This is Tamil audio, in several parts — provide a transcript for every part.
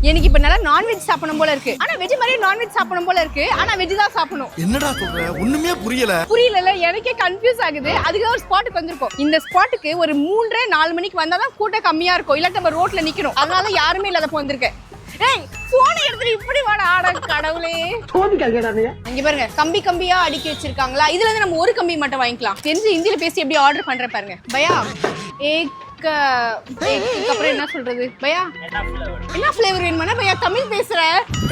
எனக்கு இப்ப நல்லா நான்வெஜ் சாப்பிடணும் போல இருக்கு. ஆனா வெஜ் மாதிரி நான்வெஜ் சாப்பிடணும் போல இருக்கு. ஆனா வெஜ் தான் சாப்பிடணும். என்னடா சொல்ற? ஒண்ணுமே புரியல. எனக்கே கன்ஃபியூஸ் ஆகுது. அதுக்கு ஒரு ஸ்பாட்டுக்கு வந்திருக்கோம். இந்த ஸ்பாட்டுக்கு ஒரு 3-4 மணிக்கு வந்தாதான் கூட்டம் கம்மியா இருக்கும். இல்ல நம்ம ரோட்ல நிக்கணும். அதனால யாருமே இல்லாதப்போ வந்திருக்கேன். ஏய் போன் எடுத்து இப்படி வாடா ஆட கடவுளே. இங்க பாருங்க கம்பி கம்பியா அடுக்கி வச்சிருக்காங்களா. இதுல இருந்து நம்ம ஒரு கம்பி மட்டும் வாங்கிக்கலாம். தெரிஞ்சு ஹிந்தில பேசி எப்படி ஆர்டர் பண்ற பாருங்க. பயா அப்புறம் என்ன சொல்றது பயா என்ன ஃப்ளேவர் வேணுமா பயா? தமிழ் பேசுற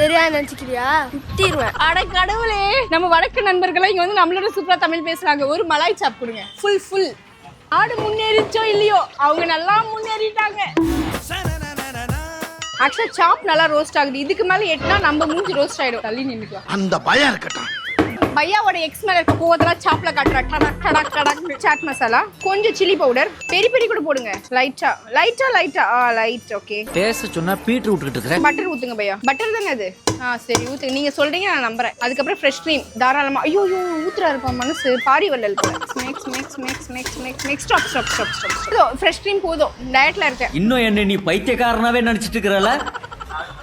தெரியாது நினைச்சுக்கிறியா? திட்டிடுவேன். அட கடவுளே, நம்ம வடக்கு நண்பர்களா இங்க வந்து நம்மளோட சூப்பரா தமிழ் பேசுறாங்க. ஒரு மலாய் சாப் கொடுங்க. ஃபுல் ஆடு முன்னேறிச்சோ இல்லையோ அவங்க நல்லா முன்னேறிட்டாங்க. ஆக்சுவலா சாப் நல்லா ரோஸ்ட் ஆகுது. இதுக்கு மேல எட்டுனா நம்ம மூஞ்சி ரோஸ்ட் ஆயிடும். தள்ளி நின்னுக்கலாம். அந்த பயம் இருக்கட்டும். பையாவோட எக்ஸ் மேல இருக்க கோவத்தெல்லாம் சாப்ல காட்டுறா. டடக் டடக் டடக். சாட் மசாலா, கொஞ்சம் சில்லி பவுடர், பெரி பெரி கூட போடுங்க. லைட்டா லைட். ஓகே. பேச சொன்னா பீட்ரூட் விட்டுட்டு இருக்கற. பட்டர் ஊத்துங்க பையா. பட்டர் தானே அது? சரி ஊத்துங்க. நீங்க சொல்றீங்க நான் நம்புறேன். அதுக்கப்புறம் ஃப்ரெஷ் க்ரீம் தாராளமா. ஐயோ ஊத்துறா இருப்பா மனசு. பாரி வல்லல் போல. Maths stop. ஃப்ரெஷ் க்ரீம் போதும். டயட்ல இருக்கேன். இன்னும் என்ன நீ பைத்தியக்காரனாவே நினைச்சிட்டு இருக்கறல?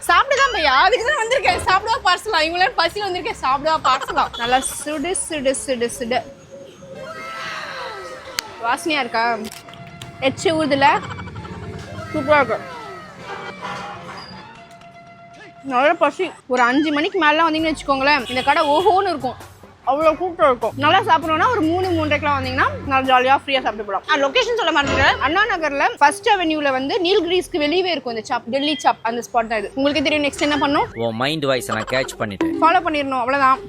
சாப்பிடுதான் பையா. அதுக்கு தான் வந்திருக்கேன். சாப்பிடுவா பார்சலா. இவங்களோட பசியில் வந்திருக்கேன். சாப்பிடுவா பார்சலா. நல்லா சுடு வாசனையா இருக்கா? எச்சு ஊதுல சூப்பரா இருக்கு. நல்ல பசி. ஒரு 5 மணிக்கு மேலாம் வந்தீங்கன்னு வச்சுக்கோங்களேன், இந்த கடை ஓஹோன்னு இருக்கும். அவ்வளோ கூட்டம் இருக்கும். நல்லா சாப்பிடணும்னா ஒரு 3-3:30 வந்தீங்கன்னா நல்லா ஜாலியாக ஃப்ரீயாக சாப்பிட்டு போகலாம். லொக்கேஷன் சொல்ல மாட்டேங்கிறேன். அண்ணா நகர்ல ஃபர்ஸ்ட் அவென்யூல வந்து நீல்கிரிஸ்க்கு வெளியே இருக்கும் இந்த சாப். டெல்லி சாப் அந்த ஸ்பாட் தான் இது. உங்களுக்கு தெரியும். நெக்ஸ்ட் என்ன பண்ணும்? உன் மைண்ட் வாய்ஸ் நான் கேட்ச் பண்ணிட்டேன். ஃபாலோ பண்ணிடணும். அவ்வளோதான்.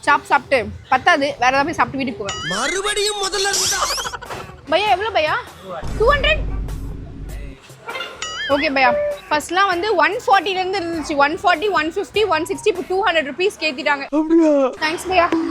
சாப் சாப்பிட்டு பத்தாது வேற ஏதாவது போய் சாப்பிட்டு வீட்டுக்கு போவேன். மறுபடியும் முதல்ல இருந்தா பையா எவ்வளோ பையா? 200. ஓகே பையா. ஃபர்ஸ்ட்லாம் வந்து 140 இருந்து இருந்துச்சு. 140, 150, 160 இப்போ 200 rupees கேத்திட்டாங்க. தேங்க்ஸ் பையா.